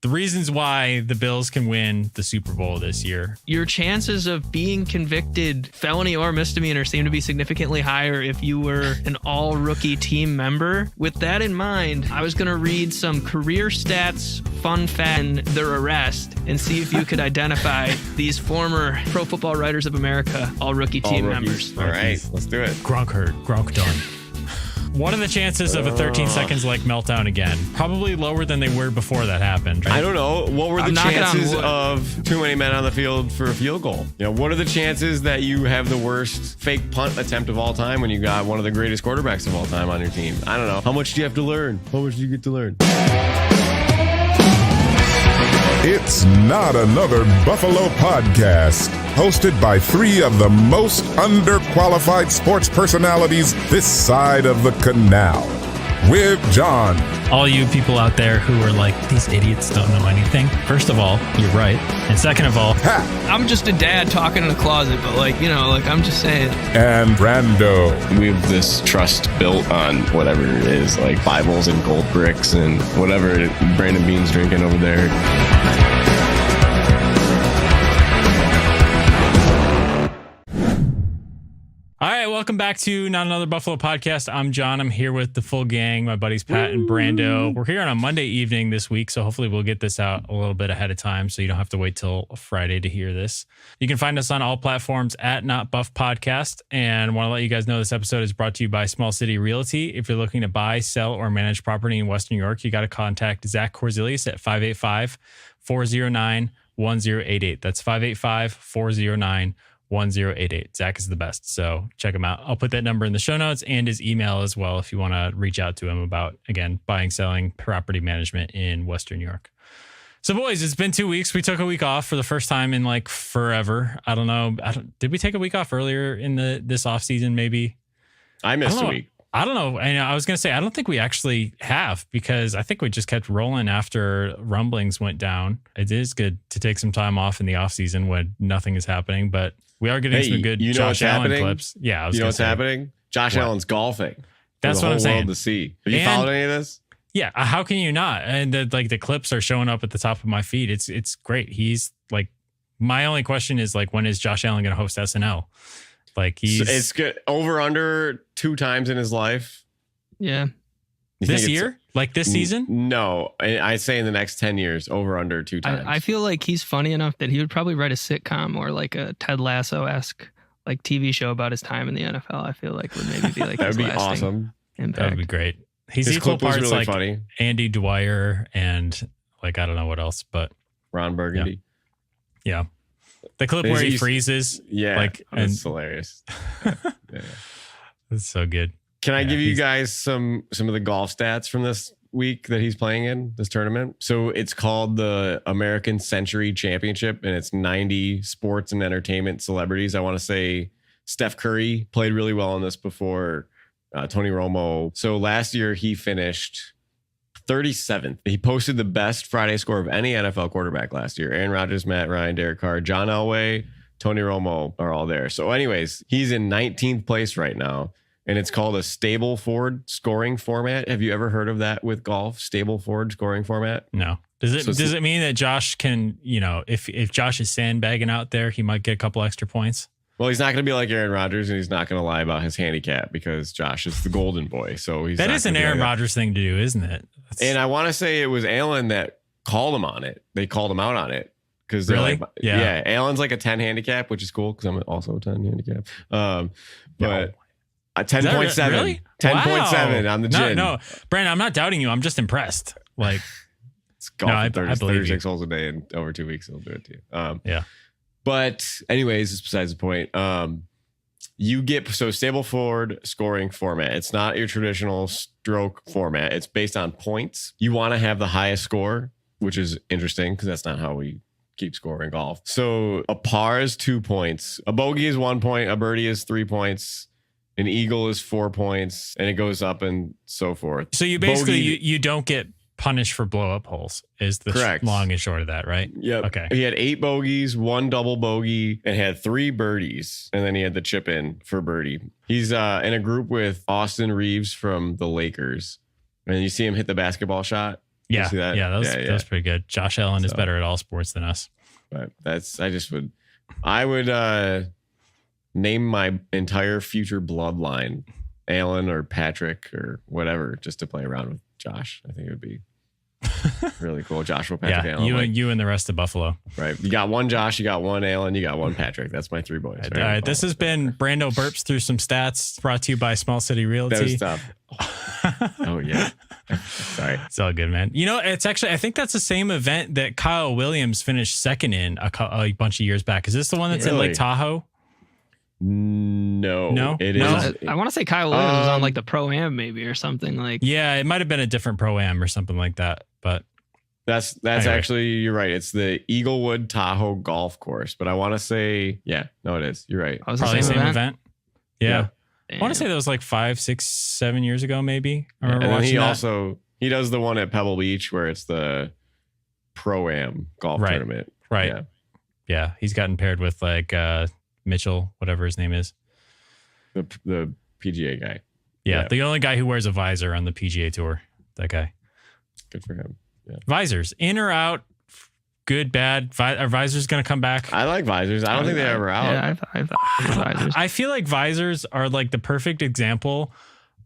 the reasons why the Bills can win the Super Bowl this year. Your chances of being convicted felony or misdemeanor seem to be significantly higher if you were an all-rookie team member. With that in mind, I was going to read some career stats, fun fact, and their arrest, and see if you could identify these former Pro Football Writers of America all-rookie team members. All right, let's do it. Gronk hurt. Gronk done. What are the chances of a 13 seconds like meltdown again? Probably lower than they were before that happened. Right? I don't know. What were the chances of too many men on the field for a field goal? What are the chances that you have the worst fake punt attempt of all time when you got one of the greatest quarterbacks of all time on your team? I don't know. How much do you have to learn? How much do you get to learn? It's not another Buffalo podcast, hosted by three of the most underqualified sports personalities this side of the canal. With John. All you people out there who are like, these idiots don't know anything. First of all, you're right. And second of all, I'm just a dad talking in a closet, but I'm just saying. And Brando. We have this trust built on whatever it is, like Bibles and gold bricks and whatever Brandon Bean's drinking over there. All right, welcome back to Not Another Buffalo Podcast. I'm John. I'm here with the full gang, my buddies Pat and Brando. We're here on a Monday evening this week, so hopefully we'll get this out a little bit ahead of time so you don't have to wait till Friday to hear this. You can find us on all platforms at Not Buff Podcast, and want to let you guys know this episode is brought to you by Small City Realty. If you're looking to buy, sell, or manage property in Western New York, you got to contact Zach Korzelius at 585-409-1088. That's 585-409-1088. 1088. Zach is the best. So check him out. I'll put that number in the show notes and his email as well if you want to reach out to him about, again, buying, selling, property management in Western New York. So boys, it's been 2 weeks. We took a week off for the first time in like forever. I don't know. Did we take a week off earlier in this off season? Maybe. I missed a week. I don't know. And I was going to say, I don't think we actually have, because I think we just kept rolling after rumblings went down. It is good to take some time off in the off season when nothing is happening, but we are getting some good Josh Allen clips. Yeah. I was what's happening? Josh Allen's golfing. That's what I'm saying. World to see. Have you followed any of this? Yeah. How can you not? And the clips are showing up at the top of my feed. It's great. He's like, my only question is like, when is Josh Allen going to host SNL? Like it's good. Over under 2 times in his life. Yeah. This year? Like this season? No. I say in the next 10 years, over under 2 times. I feel like he's funny enough that he would probably write a sitcom or like a Ted Lasso-esque like TV show about his time in the NFL. I feel like would maybe be like that would be awesome. Impact. That would be great. He's his equal clip was parts really like funny. Andy Dwyer and like I don't know what else, but Ron Burgundy. Yeah. The clip where he freezes. Yeah. Like, it's hilarious. Yeah. It's so good. Can I give you guys some of the golf stats from this week that he's playing in this tournament? So it's called the American Century Championship, and it's 90 sports and entertainment celebrities. I want to say Steph Curry played really well in this before Tony Romo. So last year he finished 37th. He posted the best Friday score of any NFL quarterback last year. Aaron Rodgers, Matt Ryan, Derek Carr, John Elway, Tony Romo are all there. So anyways, he's in 19th place right now. And it's called a Stableford scoring format. Have you ever heard of that with golf? Stableford scoring format? No. Does it mean that Josh can, if Josh is sandbagging out there, he might get a couple extra points? Well, he's not going to be like Aaron Rodgers, and he's not going to lie about his handicap because Josh is the golden boy. So that is an Aaron Rodgers thing to do, isn't it? And I want to say it was Allen that called him on it. They called him out on it. Because really? Like, yeah, Allen's like a 10 handicap, which is cool because I'm also a 10 handicap. But 10.7. Really? 10.7 on the gin. No, Brandon, I'm not doubting you. I'm just impressed. Like, it's golf. I 36 holes a day, and over 2 weeks he'll do it to you. Yeah. But anyways, it's besides the point. You get Stableford scoring format. It's not your traditional stroke format. It's based on points. You want to have the highest score, which is interesting because that's not how we keep scoring golf. So a par is 2 points. A bogey is 1 point. A birdie is 3 points. An eagle is 4 points, and it goes up and so forth. So you basically you don't get punished for blow up holes is the correct. Long and short of that, right? Yep. Okay. He had 8 bogeys, 1 double bogey, and had 3 birdies, and then he had the chip in for birdie. He's in a group with Austin Reeves from the Lakers, and you see him hit the basketball shot. Yeah, see that? that was pretty good. Josh Allen is better at all sports than us. But I would name my entire future bloodline Allen or Patrick or whatever, just to play around with Josh. I think it would be really cool. Joshua, Patrick, Allen. You and the rest of Buffalo. Right. You got one Josh, you got one Allen, you got one Patrick. That's my 3 boys. All right. This has been Brando Burps Through Some Stats, brought to you by Small City Realty. That was tough. Oh, yeah. Sorry. It's all good, man. It's actually, I think that's the same event that Kyle Williams finished second in a bunch of years back. Is this the one that's in Lake Tahoe? No, it is. I want to say Kyle Williams was on like the Pro-Am maybe or something like. Yeah, it might have been a different Pro-Am or something like that. But that's anyway. Actually, you're right. It's the Eaglewood Tahoe Golf Course. But I want to say, it is. You're right. Probably the same event. Yeah. Damn. I want to say that was like 5, 6, 7 years ago, maybe. I remember and watching he does the one at Pebble Beach where it's the Pro-Am golf tournament. Right. Yeah. He's gotten paired with like Mitchell, whatever his name is. The PGA guy. Yeah. The only guy who wears a visor on the PGA Tour. That guy. Good for him. Yeah. Visors, in or out, good, bad. Are visors going to come back? I like visors. I don't think they're ever out. Yeah, I've visors. I feel like visors are like the perfect example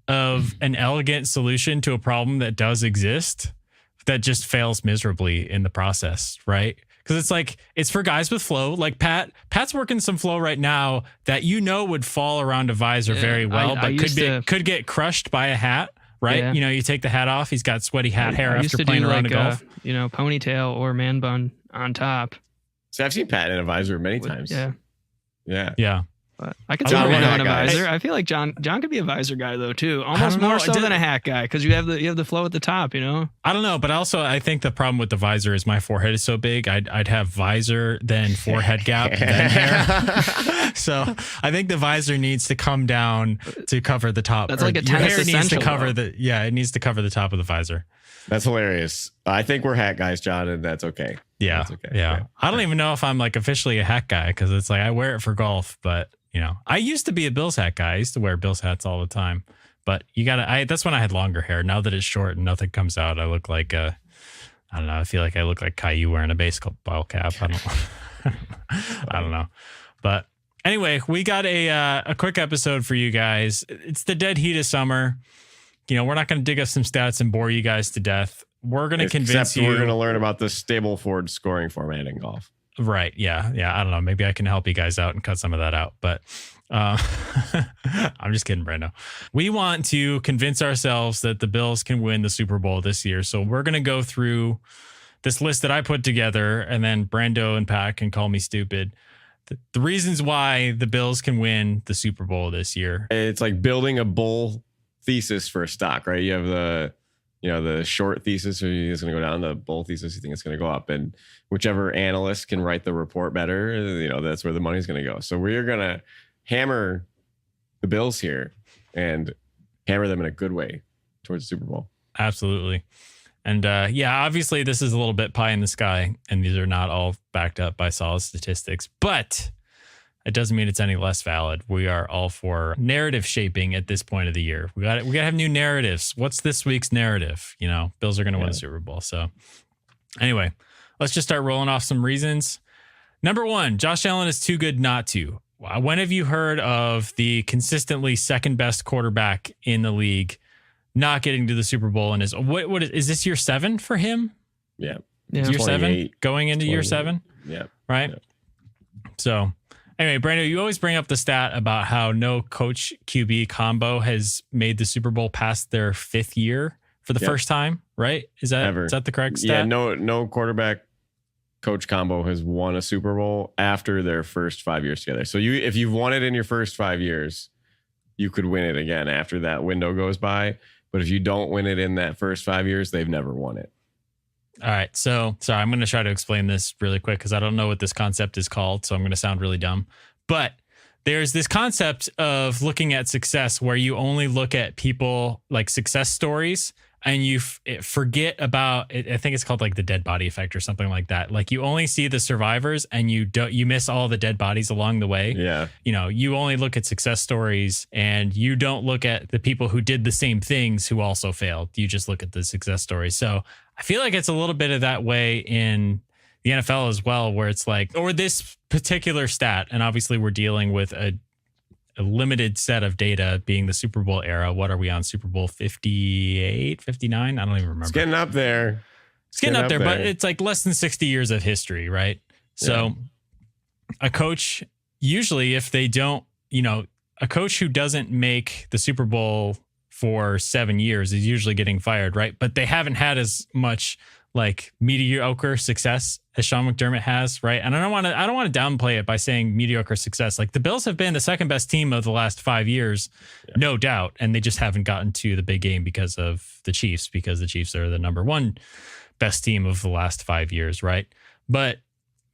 of an elegant solution to a problem that does exist that just fails miserably in the process, right? Because it's like, it's for guys with flow. Like Pat's working some flow right now that would fall around a visor very well, but could get crushed by a hat. Right? Yeah. You take the hat off. He's got sweaty hat hair after playing around a golf. Ponytail or man bun on top. So I've seen Pat in a visor many times. Yeah. But I could see Brando in a visor. I feel like John could be a visor guy though too. Almost more so than a hat guy because you have the flow at the top. I don't know, but also I think the problem with the visor is my forehead is so big. I'd have visor then forehead gap then hair. So I think the visor needs to come down to cover the top. That's like a tennis essential. Needs to cover it needs to cover the top of the visor. That's hilarious. I think we're hat guys, John, and that's okay. Yeah. That's okay. Yeah. I don't even know if I'm like officially a hat guy because it's like I wear it for golf, but I used to be a Bills hat guy. I used to wear Bills hats all the time, but that's when I had longer hair. Now that it's short and nothing comes out, I look like I don't know. I feel like I look like Caillou wearing a baseball cap. I don't know. But anyway, we got a quick episode for you guys. It's the dead heat of summer. We're not going to dig up some stats and bore you guys to death. We're going to convince you. We're going to learn about the Stableford scoring format in golf. Right. Yeah. I don't know. Maybe I can help you guys out and cut some of that out. But I'm just kidding, Brando. We want to convince ourselves that the Bills can win the Super Bowl this year. So we're going to go through this list that I put together, and then Brando and Pat can call me stupid. The reasons why the Bills can win the Super Bowl this year. It's like building a bull thesis for a stock, right? You have the short thesis, or it's going to go down. The bull thesis, you think it's going to go up, and whichever analyst can write the report better, that's where the money's going to go. So we're going to hammer the Bills here and hammer them in a good way towards the Super Bowl. Absolutely. And obviously this is a little bit pie in the sky, and these are not all backed up by solid statistics, but it doesn't mean it's any less valid. We are all for narrative shaping at this point of the year. We got to have new narratives. What's this week's narrative? Bills are going to win the Super Bowl. So anyway, let's just start rolling off some reasons. Number 1, Josh Allen is too good not to. When have you heard of the consistently second best quarterback in the league not getting to the Super Bowl? And is this year 7 for him? Yeah. Year 7 going into year 7. Yeah. Right. Yeah. So anyway, Brando, you always bring up the stat about how no coach QB combo has made the Super Bowl past their 5th year for the first time, right? Is that the correct stat? Yeah, no quarterback coach combo has won a Super Bowl after their first 5 years together. So if you've won it in your first 5 years, you could win it again after that window goes by. But if you don't win it in that first 5 years, they've never won it. All right. So sorry, I'm going to try to explain this really quick because I don't know what this concept is called. So I'm going to sound really dumb. But there's this concept of looking at success where you only look at people like success stories and you forget about it. I think it's called like the dead body effect or something like that. Like you only see the survivors and you miss all the dead bodies along the way. Yeah. You only look at success stories and you don't look at the people who did the same things who also failed. You just look at the success stories. So I feel like it's a little bit of that way in the NFL as well, where it's like, or this particular stat. And obviously we're dealing with a limited set of data being the Super Bowl era. What are we on? Super Bowl 58, 59? I don't even remember. It's getting up there. It's getting up there, but it's like less than 60 years of history, right? So a coach, usually if they don't, a coach who doesn't make the Super Bowl for 7 years is usually getting fired, right? But they haven't had as much like mediocre success as Sean McDermott has, right? And I don't want to downplay it by saying mediocre success. Like the Bills have been the second best team of the last 5 years, no doubt, and they just haven't gotten to the big game because of the Chiefs, because the Chiefs are the number one best team of the last 5 years, right? But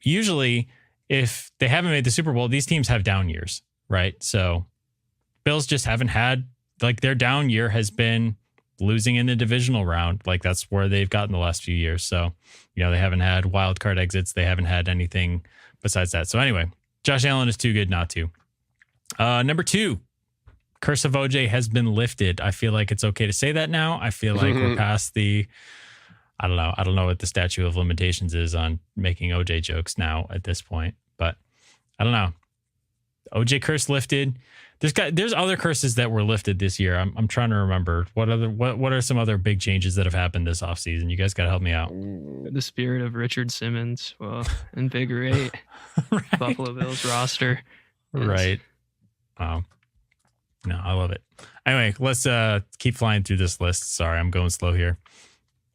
usually, if they haven't made the Super Bowl, these teams have down years, right? So Bills just haven't had, like, their down year has been losing in the divisional round. Like that's where they've gotten the last few years. So, they haven't had wild card exits. They haven't had anything besides that. So anyway, Josh Allen is too good not to. Number 2, curse of OJ has been lifted. I feel like it's okay to say that now. I feel like we're past the, I don't know what the statute of limitations is on making OJ jokes now at this point, but I don't know. OJ curse lifted. There's other curses that were lifted this year. I'm trying to remember what are some other big changes that have happened this offseason. You guys got to help me out. The spirit of Richard Simmons will invigorate Right. Buffalo Bills roster. Yes. Right. Wow. No, I love it. Anyway, let's keep flying through this list. Sorry, I'm going slow here.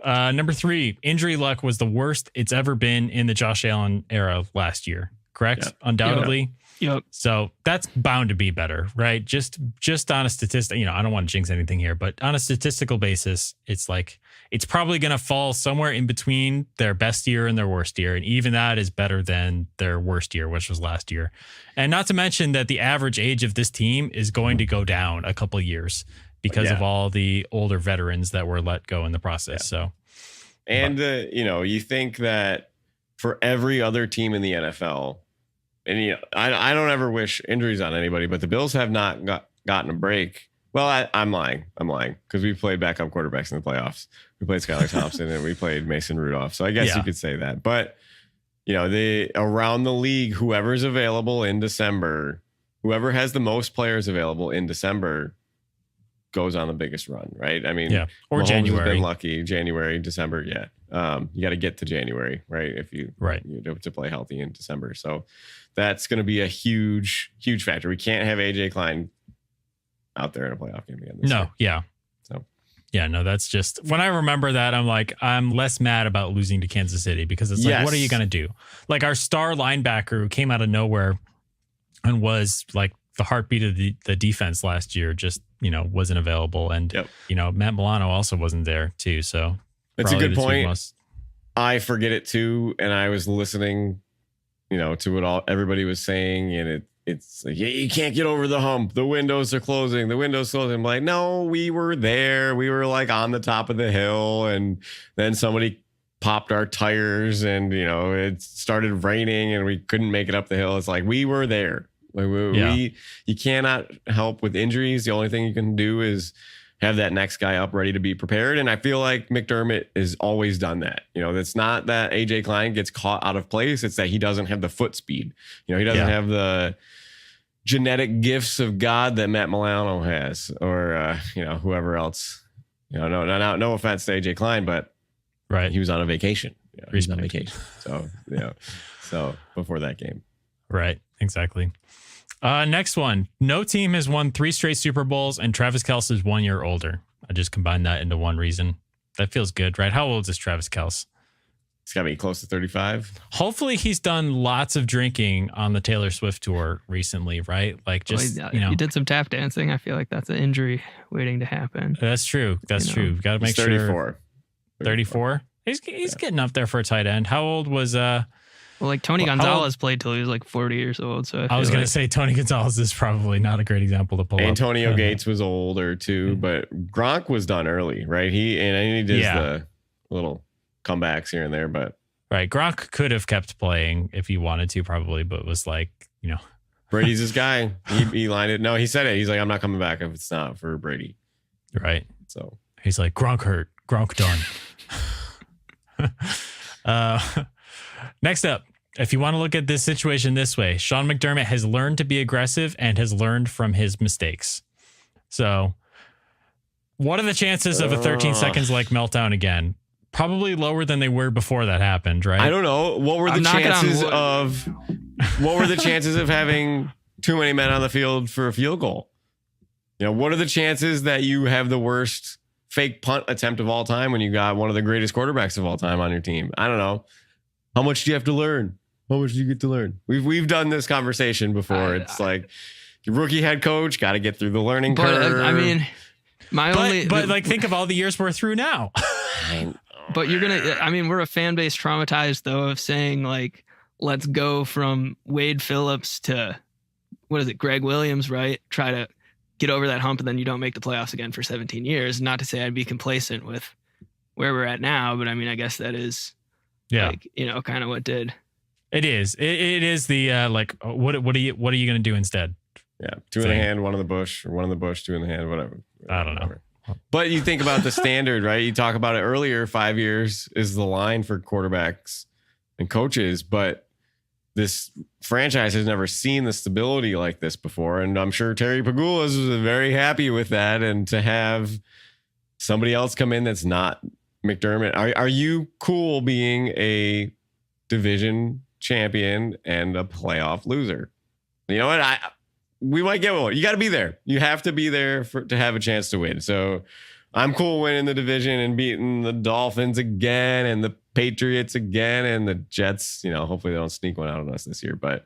Number 3, injury luck was the worst it's ever been in the Josh Allen era last year. Correct? Yep. Undoubtedly. Yep. So that's bound to be better, right? Just on a statistic, I don't want to jinx anything here, but on a statistical basis, it's like, it's probably going to fall somewhere in between their best year and their worst year. And even that is better than their worst year, which was last year. And not to mention that the average age of this team is going to go down a couple of years because of all the older veterans that were let go in the process. So, and you think that for every other team in the NFL, and I don't ever wish injuries on anybody, but the Bills have not gotten a break. Well, I'm lying because we played backup quarterbacks in the playoffs. We played Skylar Thompson and we played Mason Rudolph. So I guess you could say that. But around the league, whoever's available in December, whoever has the most players available in December goes on the biggest run, right? I mean, or Mahomes January. has been lucky. January, December, you got to get to January, right? If you to play healthy in December, so that's going to be a huge factor. We can't have AJ Klein out there in a playoff game again. That's just, when I remember that, I'm like, I'm less mad about losing to Kansas City because it's like, what are you going to do? Like our star linebacker who came out of nowhere and was like the heartbeat of the defense last year just, wasn't available. And, Matt Milano also wasn't there too. So that's a good point. I forget it too. And I was listening, to what everybody was saying. And it's like, you can't get over the hump. The windows are closing. I'm like, no, we were there. We were like on the top of the hill. And then somebody popped our tires and, it started raining and we couldn't make it up the hill. It's like, we were there. Like you cannot help with injuries. The only thing you can do is have that next guy up ready to be prepared. And I feel like McDermott has always done that. It's not that AJ Klein gets caught out of place. It's that he doesn't have the foot speed. He doesn't have the genetic gifts of God that Matt Milano has, or, whoever else, no offense to AJ Klein, but he was on a vacation. He's on vacation. So, so before that game. Right. Exactly. Next one. No team has won 3 straight Super Bowls and Travis Kelce is 1 year older. I just combined that into one reason. That feels good, right? How old is Travis Kelce? He's got to be close to 35. Hopefully he's done lots of drinking on the Taylor Swift tour recently, right? Like just, he did some tap dancing. I feel like that's an injury waiting to happen. That's true. That's true. Got to make 34. sure. 34? He's getting up there for a tight end. How old was Well, like Tony Gonzalez played till he was like 40 years old. So I was going to say Tony Gonzalez is probably not a great example to pull up. Antonio Gates was older too, but Gronk was done early, right? He did the little comebacks here and there, but right. Gronk could have kept playing if he wanted to, probably, but was like, Brady's his guy. He lined it. No, he said it. He's like, I'm not coming back if it's not for Brady. Right. So he's like, Gronk hurt. Gronk done. Next up, if you want to look at this situation this way, Sean McDermott has learned to be aggressive and has learned from his mistakes. So what are the chances of a 13 seconds like meltdown again? Probably lower than they were before that happened, right? I don't know. What were the chances of having too many men on the field for a field goal? What are the chances that you have the worst fake punt attempt of all time when you got one of the greatest quarterbacks of all time on your team? I don't know. How much do you have to learn? How much do you get to learn? We've done this conversation before. It's like your rookie head coach got to get through the learning curve. I mean, but think of all the years we're through now. But we're a fan base traumatized though of saying like, let's go from Wade Phillips to Greg Williams, right? Try to get over that hump and then you don't make the playoffs again for 17 years. Not to say I'd be complacent with where we're at now, but I mean, I guess that is kind of what did. It is. It is the what are you going to do instead? Yeah, two in the hand, one in the bush, or one in the bush, two in the hand, whatever. I don't know. But you think about the standard, right? You talk about it earlier. 5 years is the line for quarterbacks and coaches, but this franchise has never seen the stability like this before, and I'm sure Terry Pagula is very happy with that. And to have somebody else come in that's not McDermott, are you cool being a division champion and a playoff loser? You know what? We might get one. You got to be there. You have to be there to have a chance to win. So I'm cool winning the division and beating the Dolphins again and the Patriots again and the Jets. Hopefully they don't sneak one out on us this year. But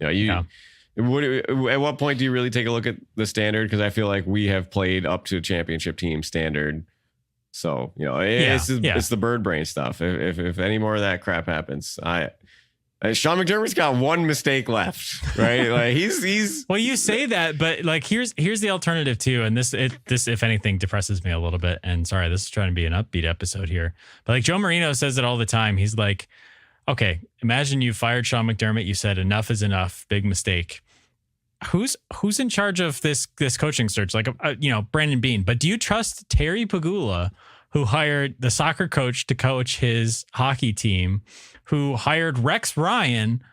at what point do you really take a look at the standard? Because I feel like we have played up to a championship team standard. So it's the bird brain stuff. If any more of that crap happens, Sean McDermott's got one mistake left, right? Like he's well, you say that, but like here's the alternative too, and this if anything depresses me a little bit. And sorry, this is trying to be an upbeat episode here, but like Joe Marino says it all the time. He's like, okay, imagine you fired Sean McDermott. You said enough is enough, big mistake. Who's in charge of this coaching search? Like Brandon Beane, but do you trust Terry Pagula, who hired the soccer coach to coach his hockey team, who hired Rex Ryan?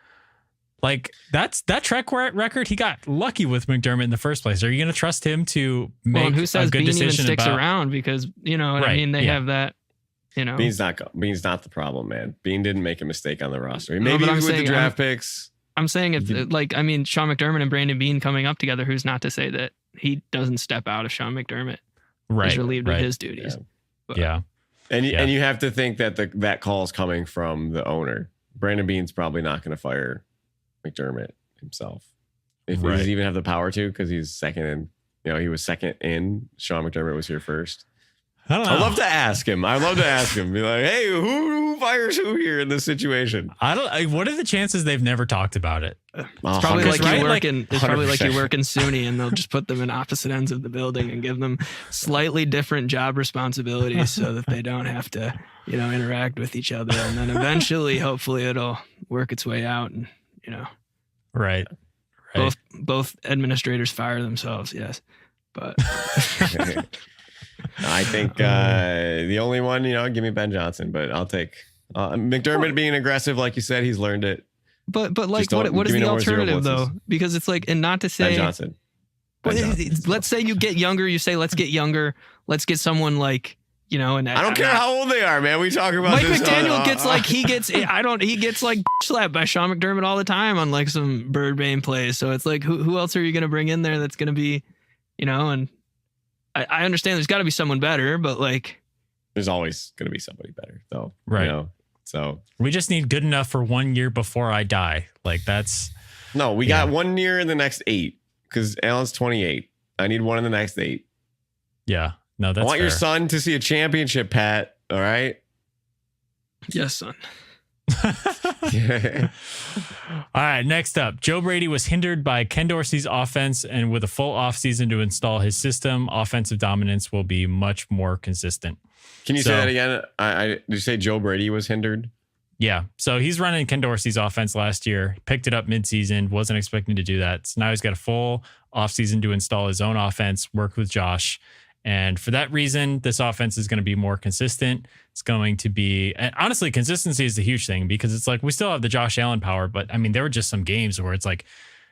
Like that track record, he got lucky with McDermott in the first place. Are you going to trust him to make who says a good Beane decision? Even sticks around because I mean they have that. Beane's not the problem, man. Beane didn't make a mistake on the roster. Maybe with the draft picks. I'm saying it's Sean McDermott and Brandon Beane coming up together. Who's not to say that he doesn't step out if Sean McDermott is relieved of his duties? Yeah. And you have to think that that call is coming from the owner. Brandon Beane's probably not going to fire McDermott himself. If he doesn't even have the power to, because he's second in, he was second in. Sean McDermott was here first. I don't know. I'd love to ask him. Be like, hey, who fires who here in this situation? What are the chances they've never talked about it? It's probably like you work in SUNY and they'll just put them in opposite ends of the building and give them slightly different job responsibilities so that they don't have to, interact with each other. And then eventually, hopefully it'll work its way out and, Right. Both administrators fire themselves. Yes. But I think the only one, give me Ben Johnson, but I'll take McDermott being aggressive. Like you said, he's learned it. But like, what is the alternative though? Because it's like, and not to say Ben Johnson. Let's say you get younger. You say, let's get younger. Let's get someone like, and I don't care how old they are, man. We talk about Mike this McDaniel he gets like slapped by Sean McDermott all the time on like some birdbane plays. So it's like, who else are you going to bring in there that's going to be, and I understand there's got to be someone better, but like there's always going to be somebody better though. Right. So we just need good enough for 1 year before I die. Like that's we got 1 year in the next 8 because Allen's 28. I need one in the next 8. Yeah. No, that's I want fair. your son to see a championship, Pat. All right. Yes, son. All right, next up, Joe Brady was hindered by Ken Dorsey's offense, and with a full offseason to install his system, offensive dominance will be much more consistent. Can you say that again? Did you say Joe Brady was hindered? Yeah. So he's running Ken Dorsey's offense last year, picked it up midseason, wasn't expecting to do that. So now he's got a full offseason to install his own offense, work with Josh. And for that reason, this offense is going to be more consistent. It's going to be, and honestly, consistency is the huge thing because it's like we still have the Josh Allen power, but I mean, there were just some games where it's like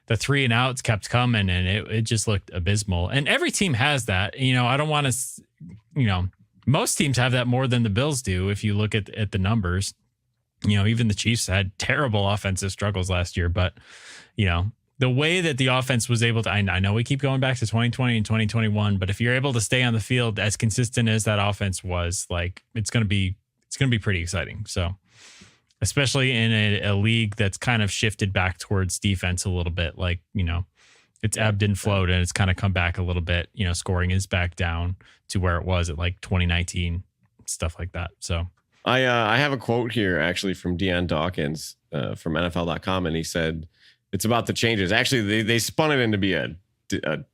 the 3 and outs kept coming and it just looked abysmal. And every team has that. You know, I don't want to, most teams have that more than the Bills do if you look at the numbers. You know, even the Chiefs had terrible offensive struggles last year, but, the way that the offense was able to, I know we keep going back to 2020 and 2021, but if you're able to stay on the field as consistent as that offense was, like it's going to be pretty exciting. So, especially in a league that's kind of shifted back towards defense a little bit, like, it's ebbed and flowed and it's kind of come back a little bit, scoring is back down to where it was at like 2019, stuff like that. So I have a quote here actually from Deion Dawkins from NFL.com, and he said, it's about the changes. Actually, they spun it into be a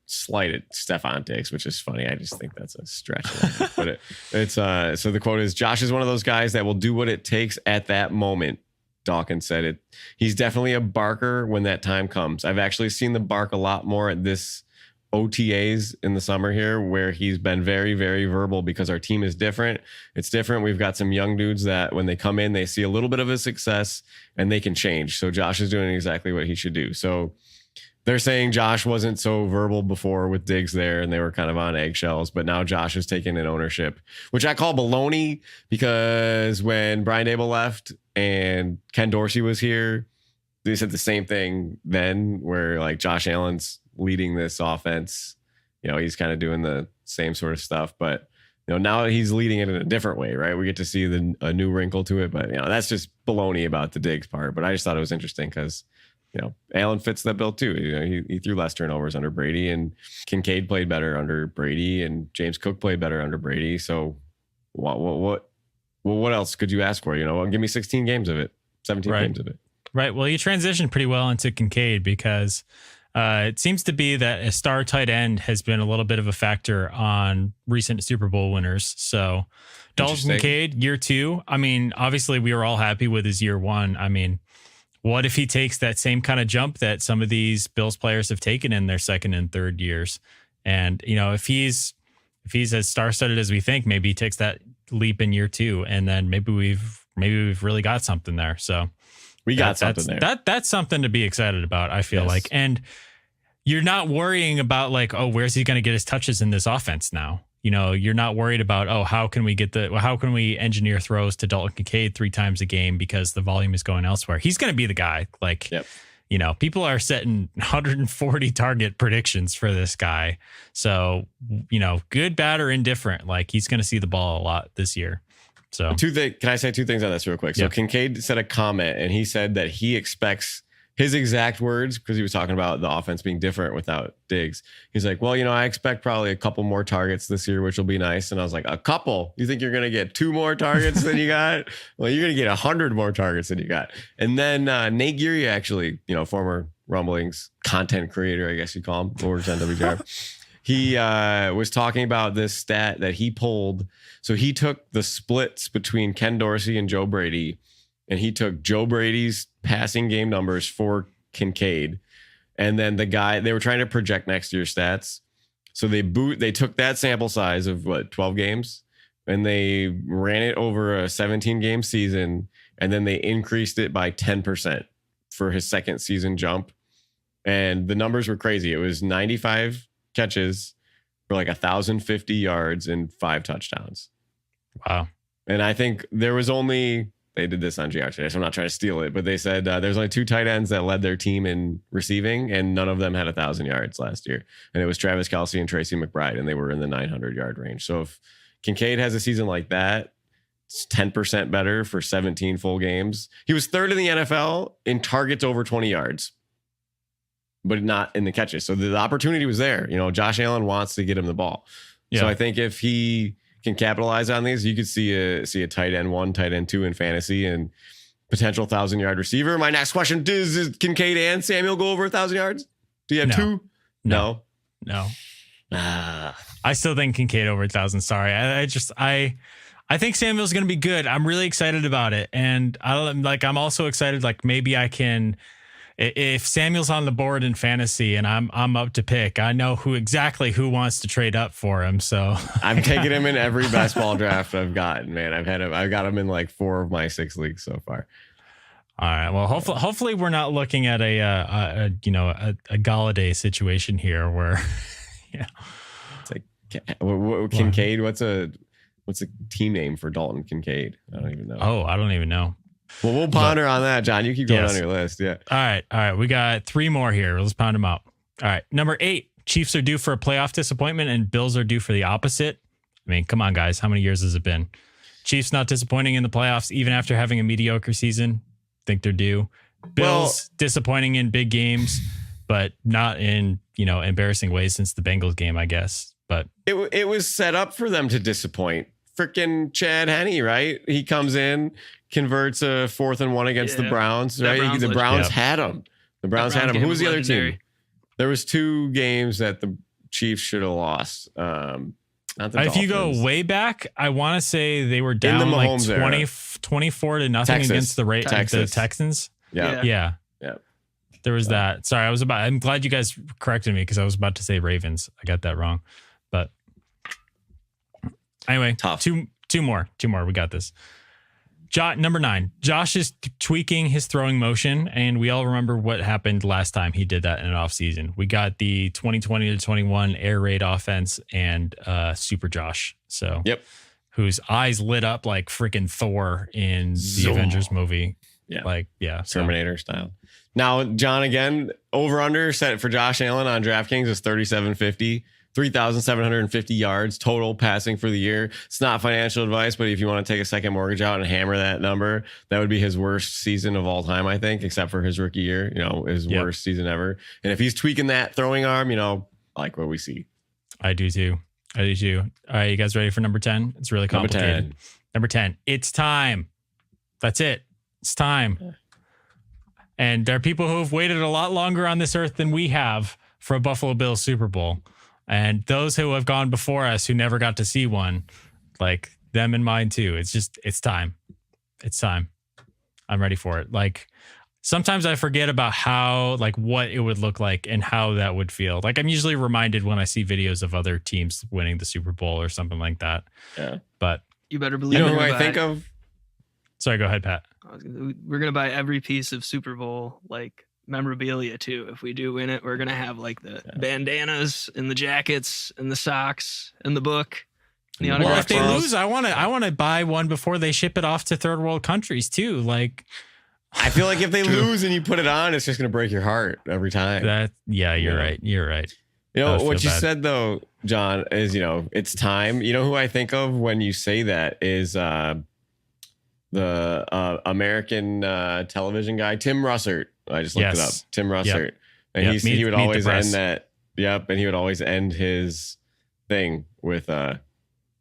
slight at Stefan Diggs, which is funny. I just think that's a stretch. But it's so the quote is, Josh is one of those guys that will do what it takes at that moment. Dawkins said it. He's definitely a barker when that time comes. I've actually seen the bark a lot more at this OTAs in the summer here, where he's been very, very verbal because our team is different. It's different. We've got some young dudes that when they come in, they see a little bit of a success and they can change. So Josh is doing exactly what he should do. So they're saying Josh wasn't so verbal before with Diggs there and they were kind of on eggshells, but now Josh is taking an ownership, which I call baloney, because when Brian Dable left and Ken Dorsey was here, they said the same thing then, where like Josh Allen's leading this offense. He's kind of doing the same sort of stuff, but now he's leading it in a different way, right? We get to see a new wrinkle to it, but that's just baloney about the Diggs part. But I just thought it was interesting because Allen fits that bill too. He threw less turnovers under Brady, and Kincaid played better under Brady, and James Cook played better under Brady. So what else could you ask for? Give me 16 games of it, 17 games of it. Right. Well, you transitioned pretty well into Kincaid because it seems to be that a star tight end has been a little bit of a factor on recent Super Bowl winners. So Dalton Kincaid, year 2. I mean, obviously we were all happy with his year 1. I mean, what if he takes that same kind of jump that some of these Bills players have taken in their second and third years? And, if he's as star-studded as we think, maybe he takes that leap in year 2, and then maybe we've really got something there. So we got something there. That's something to be excited about, I feel like. And you're not worrying about like, oh, where's he going to get his touches in this offense now? You're not worried about, oh, how can we engineer throws to Dalton Kincaid 3 times a game because the volume is going elsewhere? He's going to be the guy. Like, people are setting 140 target predictions for this guy. So, good, bad, or indifferent, like he's going to see the ball a lot this year. So can I say 2 things on this real quick? So Kincaid said a comment, and he said that he expects, his exact words, because he was talking about the offense being different without Diggs. He's like, well, I expect probably a couple more targets this year, which will be nice. And I was like, a couple? You think you're going to get 2 more targets than you got? Well, you're going to get 100 more targets than you got. And then Nate Geary, actually, former Rumblings content creator, I guess you call him, or NWJR. He was talking about this stat that he pulled. So he took the splits between Ken Dorsey and Joe Brady, and he took Joe Brady's passing game numbers for Kincaid. And then they were trying to project next year's stats. So they took that sample size of 12 games, and they ran it over a 17 game season. And then they increased it by 10% for his second season jump. And the numbers were crazy. It was 95 catches for like 1,050 yards and 5 touchdowns. Wow. And I think there was only, they did this on GR today, so I'm not trying to steal it, but they said there's only 2 tight ends that led their team in receiving, and none of them had 1,000 yards last year. And it was Travis Kelce and Tracy McBride, and they were in the 900 yard range. So if Kincaid has a season like that, it's 10% better for 17 full games. He was 3rd in the NFL in targets over 20 yards, but not in the catches. So the opportunity was there. Josh Allen wants to get him the ball. Yeah. So I think if he can capitalize on these, you could see a tight end 1, tight end 2 in fantasy. And potential 1,000-yard receiver. My next question is Kincaid and Samuel go over 1,000 yards? Do you have two? No. Ah. I still think Kincaid over 1,000. Sorry. I think Samuel's going to be good. I'm really excited about it. And I'm also excited. Like maybe I can, if Samuel's on the board in fantasy and I'm up to pick, I know who wants to trade up for him. So I'm taking him in every best ball draft I've gotten, man. I've got him in like 4 of my 6 leagues so far. All right. Well, hopefully we're not looking at a Galladay situation here where, it's like Kincaid. What's a team name for Dalton Kincaid? I don't even know. Oh, I don't even know. Well, we'll ponder on that, John. You keep going on your list. Yeah. All right. We got 3 more here. Let's pound them out. All right. Number 8, Chiefs are due for a playoff disappointment and Bills are due for the opposite. I mean, come on, guys. How many years has it been? Chiefs not disappointing in the playoffs, even after having a mediocre season. Think they're due. Bills disappointing in big games, but not in, embarrassing ways since the Bengals game, I guess. But it was set up for them to disappoint. Freaking Chad Henne, right? He comes in, converts a 4th and 1 against the Browns, right? The Browns had him. The Browns had him. Who was the other team? There was 2 games that the Chiefs should have lost. If you go way back, I want to say they were down like 24-0 against the Texans. Yeah. There was that. Sorry, I'm glad you guys corrected me because I was about to say Ravens. I got that wrong. But anyway, tough. Two more. We got this. Number 9. Josh is tweaking his throwing motion, and we all remember what happened last time he did that in an offseason. We got the 2020-21 air raid offense and Super Josh. So, whose eyes lit up like freaking Thor in the Avengers movie. Yeah. Terminator style. Now, John, again, over-under set for Josh Allen on DraftKings is 3,750. 3,750 yards total passing for the year. It's not financial advice, but if you want to take a second mortgage out and hammer that number, that would be his worst season of all time, I think, except for his rookie year, his worst season ever. And if he's tweaking that throwing arm, I like what we see. I do too. All right, you guys ready for number 10? It's really complicated. Number 10. It's time. That's it. It's time. And there are people who have waited a lot longer on this earth than we have for a Buffalo Bills Super Bowl. And those who have gone before us who never got to see one, like them and mine too. It's time. It's time. I'm ready for it. Like sometimes I forget about how, like what it would look like and how that would feel. Like I'm usually reminded when I see videos of other teams winning the Super Bowl or something like that. Yeah. But you better believe who I think of? Sorry, go ahead, Pat. We're going to buy every piece of Super Bowl, like memorabilia too. If we do win it, we're gonna have like the bandanas and the jackets and the socks and the book and the autograph. Well, if they lose, I want to buy one before they ship it off to third world countries too. Like, I feel like if they lose and you put it on, it's just gonna break your heart every time. You're right. You're right. What you said though, John, is it's time. You know who I think of when you say that is the American television guy, Tim Russert. I just looked it up. Tim Russert. And he would always end that. Yep. And he would always end his thing with,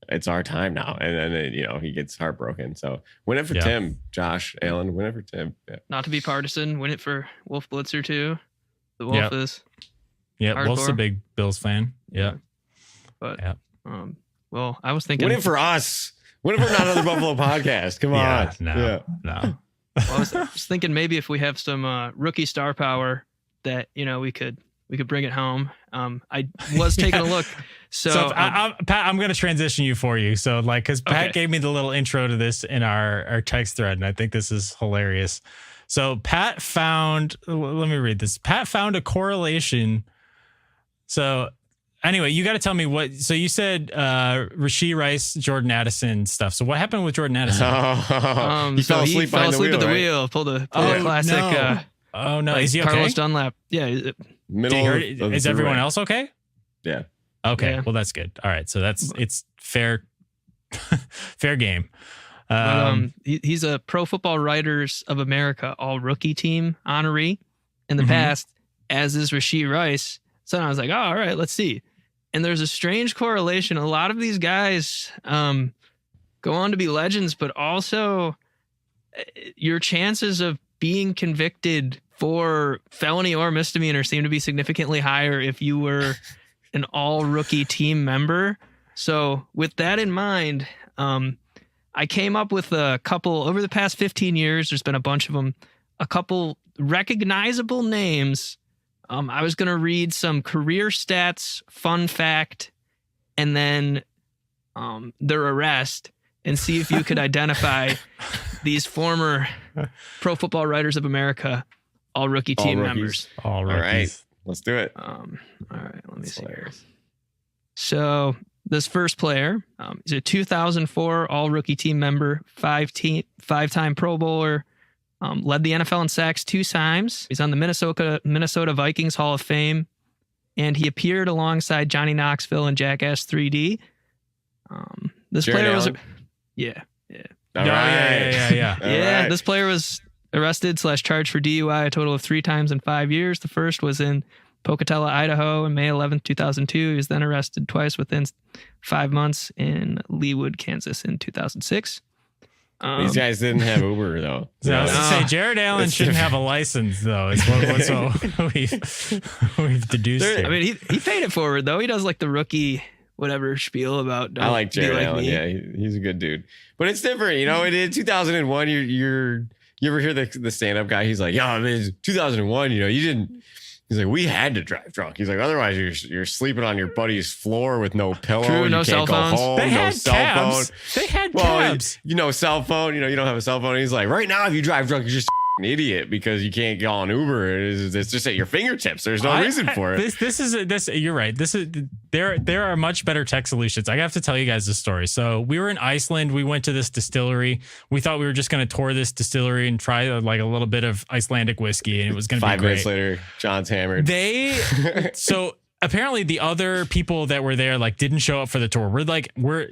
it's our time now. And then, he gets heartbroken. So win it for Tim, Josh Allen, win it for Tim. Yeah. Not to be partisan, win it for Wolf Blitzer too. The Wolf is. Yeah. Wolf's a big Bills fan. Yeah. But, well, I was thinking. Win it for us. Win it for not another Buffalo podcast. Come on. No. Well, I was thinking maybe if we have some rookie star power that we could bring it home. I was taking a look. So Pat, I'm going to transition you for you. So because Pat gave me the little intro to this in our text thread, and I think this is hilarious. So Pat found. Let me read this. Pat found a correlation. So. Anyway, you got to tell me what. So you said Rashee Rice, Jordan Addison stuff. So what happened with Jordan Addison? He fell asleep at the wheel. Pulled a classic. No! Is he okay? Carlos Dunlap. Yeah. Is everyone else okay? Yeah. Okay. Yeah. Well, that's good. All right. So it's fair. Fair game. He's a Pro Football Writers of America All Rookie Team honoree in the past, as is Rashee Rice. So I was like, all right, let's see. And there's a strange correlation. A lot of these guys go on to be legends, but also your chances of being convicted for felony or misdemeanor seem to be significantly higher if you were an all-rookie team member. So with that in mind, I came up with a couple, over the past 15 years, there's been a bunch of them, a couple recognizable names. I was going to read some career stats, fun fact, and then their arrest, and see if you could identify these former Pro Football Writers of America all-rookie team members. All All right, let's do it. All right, let me see here. So this first player is a 2004 all-rookie team member, five-time Pro Bowler, led the NFL in sacks 2 times. He's on the Minnesota Vikings Hall of Fame, and he appeared alongside Johnny Knoxville in Jackass 3D. This Jared player Allen? yeah. All right. Yeah. All Yeah, right. this player was arrested / charged for DUI a total of 3 times in 5 years. The first was in Pocatello, Idaho on May 11th, 2002. He was then arrested twice within 5 months in Leawood, Kansas in 2006. These guys didn't have Uber though. So I was going to say, Jared Allen That's shouldn't different. have a license, though. Is what we've deduced here. I mean, he paid it forward, though. He does like the rookie whatever spiel about don't I like be Jared like Allen. me. Yeah, he's a good dude. But it's different, you know. In 2001, you ever hear the stand up guy? He's like, "Yeah, I mean, 2001. You know, you didn't." He's like, "We had to drive drunk." He's like, "Otherwise, you're sleeping on your buddy's floor with no pillow. True, you no can't cell go phones. home. They no had cell cabs. phone. They had Well, cabs. you know, cell phone. You know, you don't have a cell phone." He's like, "Right now, if you drive drunk, you're just an idiot because you can't get on Uber. It's just at your fingertips. There's no reason for it." This you're right. There are much better tech solutions. I have to tell you guys this story. So we were in Iceland. We went to this distillery. We thought we were just going to tour this distillery and try like a little bit of Icelandic whiskey, and it was going to be 5 great. minutes later, John's hammered. So apparently the other people that were there like didn't show up for the tour. We're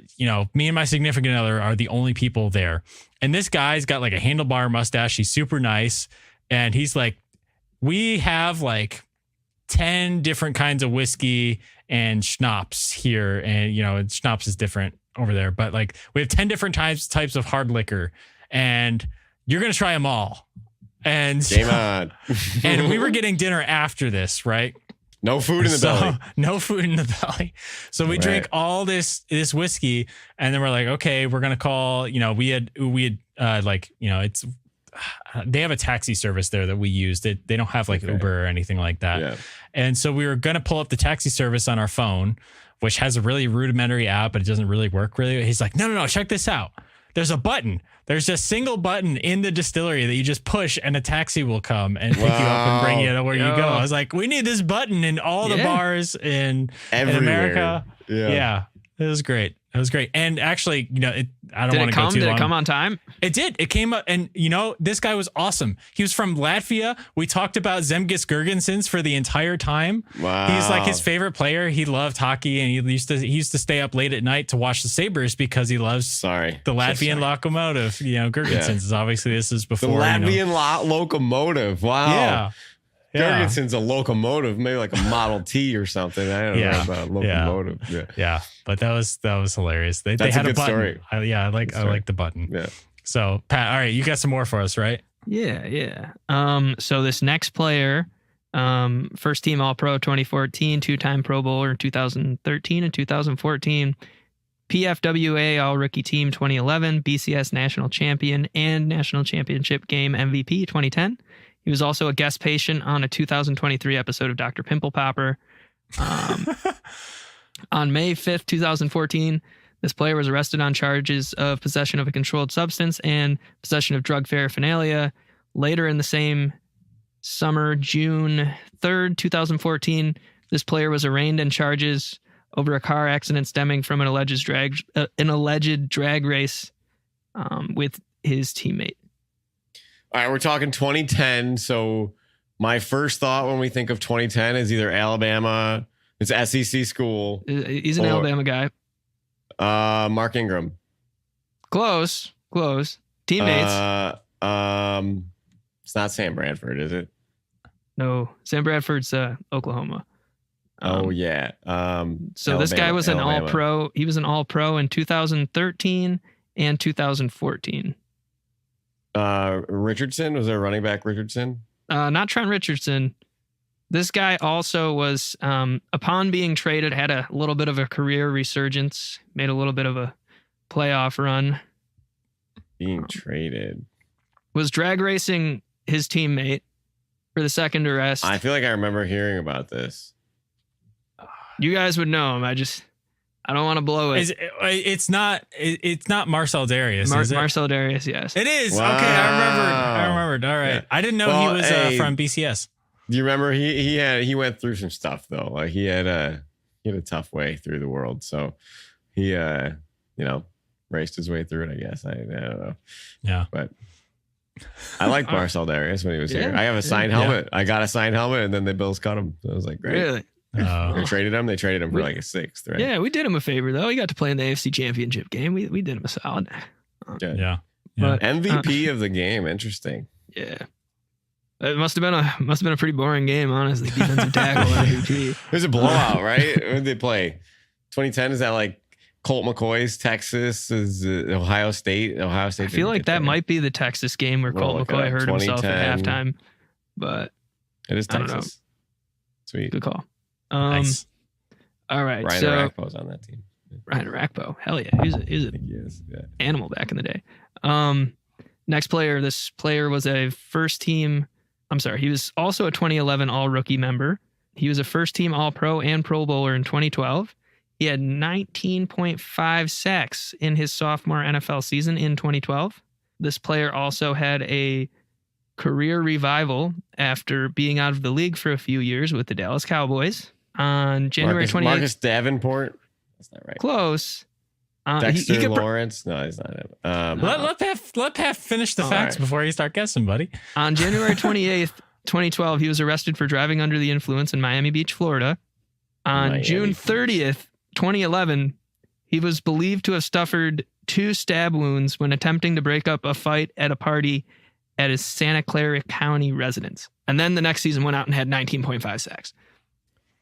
me and my significant other are the only people there. And this guy's got like a handlebar mustache. He's super nice. And he's like, we have like 10 different kinds of whiskey and schnapps here. And, and schnapps is different over there. But like we have 10 different types of hard liquor. And you're going to try them all. And Game on. and we were getting dinner after this, right? No food in the belly. No food in the belly. So we drink all this whiskey, and then we're like, okay, we're gonna call. We had it's they have a taxi service there that we used. They don't have like Uber or anything like that. Yeah. And so we were gonna pull up the taxi service on our phone, which has a really rudimentary app, but it doesn't really work really. He's like, no, check this out. There's a button. There's a single button in the distillery that you just push and a taxi will come and pick you up and bring you to where you go. I was like, we need this button in all the bars in America. Yeah. It was great. It was great. And actually, I don't want to go too long. Did it come on time? It did. It came up, and this guy was awesome. He was from Latvia. We talked about Zemgus Girgensons for the entire time. Wow. He's like his favorite player. He loved hockey, and he used to stay up late at night to watch the Sabres because he loves the Latvian locomotive. Girgensons is obviously this is before the Latvian locomotive. Wow. Yeah. Girgensons a locomotive, maybe like a Model T or something. I don't know about locomotive. Yeah. But that was hilarious. They That's had a a good button. story. I like the button. Yeah. So Pat, all right, you got some more for us, right? Yeah. So this next player, first team All-Pro 2014, 2-time Pro Bowler in 2013 and 2014, PFWA All-Rookie Team 2011, BCS National Champion and National Championship Game MVP 2010. He was also a guest patient on a 2023 episode of Dr. Pimple Popper. On May 5th, 2014, this player was arrested on charges of possession of a controlled substance and possession of drug paraphernalia. Later in the same summer, June 3rd, 2014, this player was arraigned on charges over a car accident stemming from an alleged drag race with his teammate. All right, we're talking 2010. So my first thought when we think of 2010 is either Alabama, it's SEC school. He's an Alabama guy. Mark Ingram. Close. Teammates. It's not Sam Bradford, is it? No, Sam Bradford's Oklahoma. So this guy was an All-Pro. He was an All-Pro in 2013 and 2014. Richardson, was there running back Richardson? Not Trent Richardson. This guy also was, upon being traded, had a little bit of a career resurgence, made a little bit of a playoff run. Being traded. Was drag racing his teammate for the second arrest. I feel like I remember hearing about this. You guys would know him. I don't want to blow it. It's not Marcel Darius, is it? Marcel Darius, yes. It is. Wow. Okay, I remembered. All right. Yeah. I didn't know he was from BCS. Do you remember he went through some stuff though? Like he had a tough way through the world. So he raced his way through it, I guess. I don't know. Yeah. But I liked Marcel Darius when he was here. Yeah, I have a signed helmet. I got a signed helmet and then the Bills cut him. So I was like, great. Really? They traded him. They traded him for like a sixth, right? Yeah, we did him a favor though. He got to play in the AFC Championship game. We did him a solid. Yeah. But, MVP of the game. Interesting. Yeah. It must have been a pretty boring game, honestly. Defensive tackle MVP. It was a blowout, right? When did they play? 2010, is that like Colt McCoy's Texas? Is Ohio State? Ohio State. I feel like that might be the Texas game where Colt McCoy hurt himself at halftime. But it is I don't know. Texas. Sweet. Good call. Nice. All right. Ryan so Arakpo's on that team. Ryan Arakpo. Hell yeah. He was an animal back in the day. Next player. This player was a first team. I'm sorry. He was also a 2011 All-Rookie member. He was a first-team All-Pro and Pro Bowler in 2012. He had 19.5 sacks in his sophomore NFL season in 2012. This player also had a career revival after being out of the league for a few years with the Dallas Cowboys. On January 28th. Marcus Davenport? That's not right. Close. Dexter Lawrence? No, he's not him. Let Pat finish the facts before you start guessing, buddy. On January 28th, 2012, he was arrested for driving under the influence in Miami Beach, Florida. On June 30th, 2011, he was believed to have suffered 2 stab wounds when attempting to break up a fight at a party at his Santa Clara County residence. And then the next season went out and had 19.5 sacks.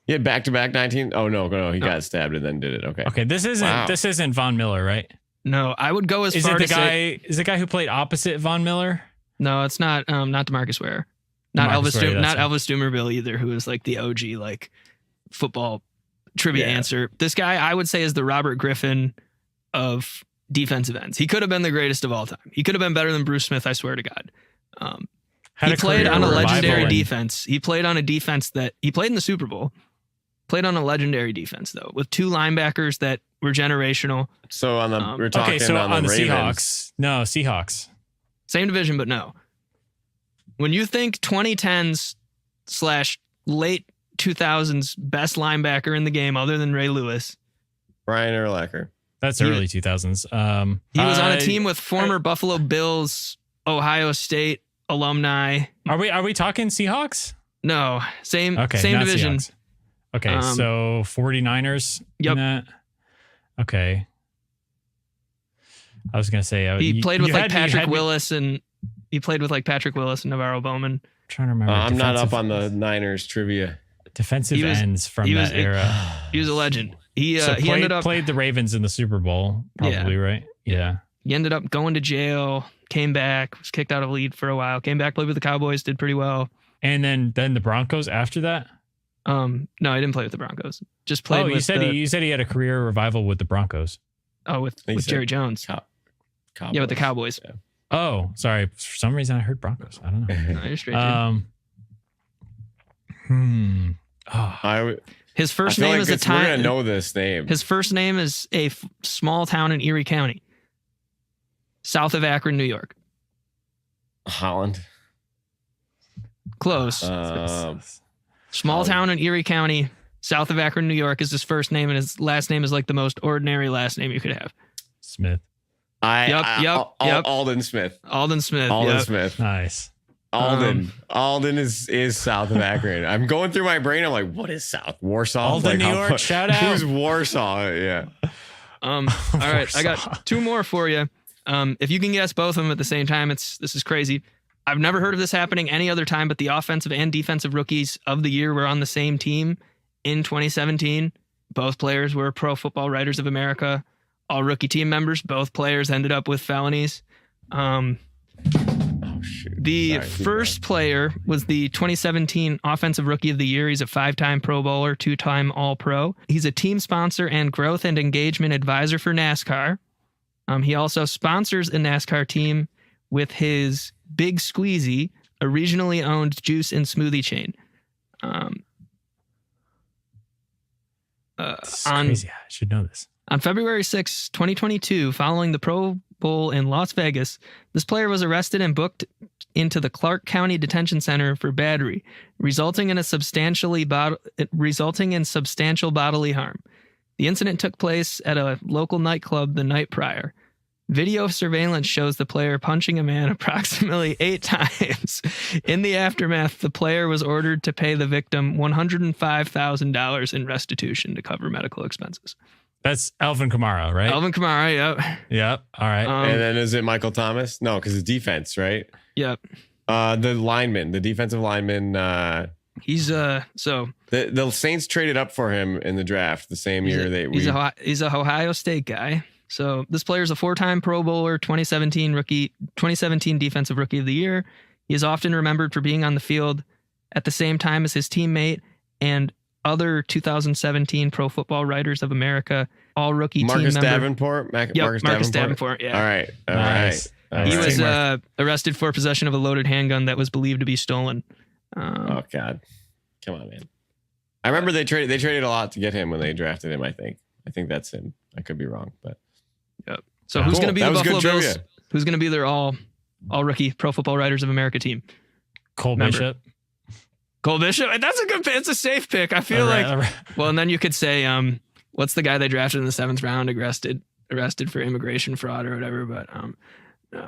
He had back-to-back 19. Oh no, he got stabbed and then did it. Okay. This isn't Von Miller, right? No, I would go as far to say... Is the guy who played opposite Von Miller? No, it's not DeMarcus Ware. Not Elvis Dumerville either, who is like the OG like football trivia answer. This guy, I would say, is the Robert Griffin of defensive ends. He could have been the greatest of all time. He could have been better than Bruce Smith, I swear to God. He played on a legendary defense. He played on a defense that he played in the Super Bowl. Played on a legendary defense though, with 2 linebackers that were generational. So on the we're talking on the Seahawks. No, Seahawks. Same division, but no. When you think 2010s / late 2000s best linebacker in the game, other than Ray Lewis, Brian Urlacher. That's early 2000s. He was on a team with former Buffalo Bills, Ohio State alumni. Are we talking Seahawks? No, same division. Seahawks. Okay, so 49ers yep. in that? Okay. I was going to say... he played with Patrick Willis and Navarro Bowman. I'm trying to remember. I'm not up on the Niners trivia. Defensive ends from that era. He was a legend. He played the Ravens in the Super Bowl, probably, right? Yeah. He ended up going to jail, came back, was kicked out of the league for a while, came back, played with the Cowboys, did pretty well. And then the Broncos after that? No, I didn't play with the Broncos. Just played with you said he had a career revival with the Broncos. Oh, with Jerry Jones. Cowboys. Yeah, with the Cowboys. Yeah. Oh, sorry. For some reason I heard Broncos. I don't know. No, you're straight, his first name is a time. We're gonna know this name. His first name is a small town in Erie County, south of Akron, New York. Holland. Close. Small town in Erie County, south of Akron, New York is his first name, and his last name is like the most ordinary last name you could have. Smith. Yep. Alden Smith. Alden Smith. Nice. Alden is south of Akron. I'm going through my brain. I'm like, what is south? Warsaw? Alden, New York. Shout out. Who's Warsaw? Yeah. All right. I got 2 more for you. If you can guess both of them at the same time, this is crazy. I've never heard of this happening any other time, but the offensive and defensive rookies of the year were on the same team in 2017. Both players were Pro Football Writers of America, all rookie team members. Both players ended up with felonies. Oh, shoot. The Sorry, keep first player was the 2017 Offensive Rookie of the Year. He's a 5-time Pro Bowler, 2-time All-Pro. He's a team sponsor and growth and engagement advisor for NASCAR. He also sponsors a NASCAR team with his Big Squeezy, a regionally owned juice and smoothie chain. Crazy. I should know this. On February 6, 2022, following the Pro Bowl in Las Vegas, this player was arrested and booked into the Clark County Detention Center for battery, resulting in substantial bodily harm. The incident took place at a local nightclub the night prior. Video surveillance shows the player punching a man approximately 8 times. In the aftermath, the player was ordered to pay the victim $105,000 in restitution to cover medical expenses. That's Alvin Kamara, right? Alvin Kamara, yep. Yep. All right. And then is it Michael Thomas? No, because it's defense, right? Yep. The defensive lineman. He's the Saints traded up for him in the draft the same year he's a Ohio State guy. So this player is a 4-time Pro Bowler, 2017 Defensive Rookie of the Year. He is often remembered for being on the field at the same time as his teammate and other 2017 Pro Football Writers of America All-Rookie team member. Marcus Davenport? Marcus Davenport, yeah. All right. Nice. Right. He was arrested for possession of a loaded handgun that was believed to be stolen. Oh, God. Come on, man. I remember they traded a lot to get him when they drafted him, I think. I think that's him. I could be wrong, but... Yep. So who's going to be the Buffalo Bills? Trivia. Who's going to be their all-rookie Pro Football Writers of America team? Cole Bishop. Cole Bishop? That's a good pick. It's a safe pick. I feel well, and then you could say, what's the guy they drafted in the 7th round, arrested for immigration fraud or whatever, but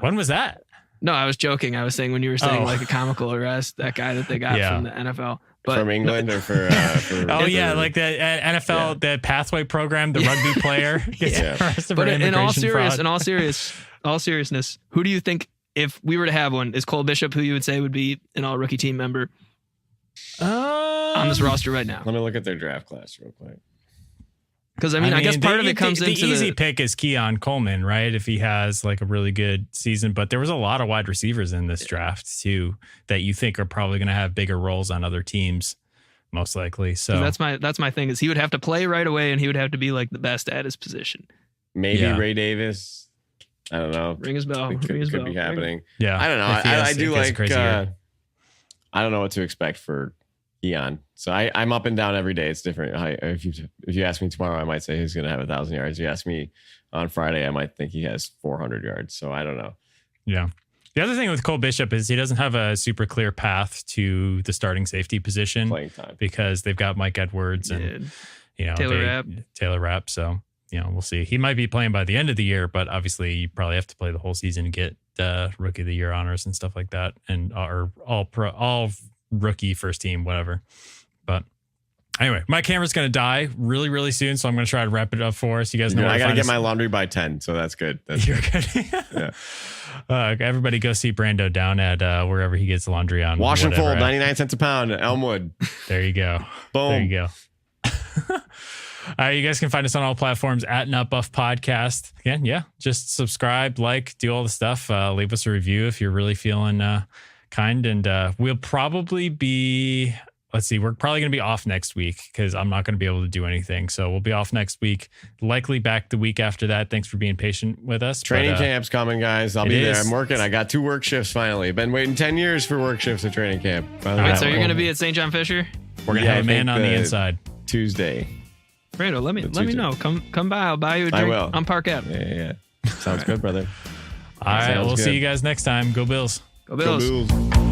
when was that? No, I was joking. I was saying when you were saying like a comical arrest, that guy that they got from the NFL. But from England or for like the NFL, the pathway program, the rugby player gets arrested for immigration fraud. In all seriousness, who do you think, if we were to have one, is Cole Bishop who you would say would be an all-rookie team member on this roster right now? Let me look at their draft class real quick. Because I guess part of it comes into the easy pick is Keon Coleman, right? If he has like a really good season, but there was a lot of wide receivers in this draft too that you think are probably going to have bigger roles on other teams, most likely. So that's my thing, is he would have to play right away and he would have to be like the best at his position. Maybe Ray Davis. I don't know. Ring his bell. Could be happening. Yeah, I don't know. I do like. I don't know what to expect for Keon. So I'm up and down every day. It's different. If you ask me tomorrow, I might say he's going to have 1,000 yards. If you ask me on Friday, I might think he has 400 yards. So I don't know. Yeah. The other thing with Cole Bishop is he doesn't have a super clear path to the starting safety position playing time because they've got Mike Edwards and Taylor Rapp. So we'll see. He might be playing by the end of the year, but obviously you probably have to play the whole season to get Rookie of the Year honors and stuff like that, and or all rookie first team, whatever. But anyway, my camera's going to die really, really soon, so I'm going to try to wrap it up for us. You guys know I got to get my laundry by 10, so that's good. You're good. Everybody go see Brando down at wherever he gets laundry on. Wash and fold, 99 cents a pound, Elmwood. There you go. Boom. There you go. All right, you guys can find us on all platforms at Not Buff Podcast. Again, just subscribe, like, do all the stuff. Leave us a review if you're really feeling kind. And we'll probably be, we're probably going to be off next week because I'm not going to be able to do anything. So we'll be off next week, likely back the week after that. Thanks for being patient with us. Training camp's coming, guys. I'll be there. I'm working. I got 2 work shifts finally. Been waiting 10 years for work shifts at training camp. All right, so you're going to be at St. John Fisher? We're going to have a man on the inside. Tuesday. Brando, let me know. Come by. I'll buy you a drink. I will. On Park Ave. Yeah. Sounds good, brother. All right, we'll see you guys next time. Go Bills. Go Bills. Go Bills.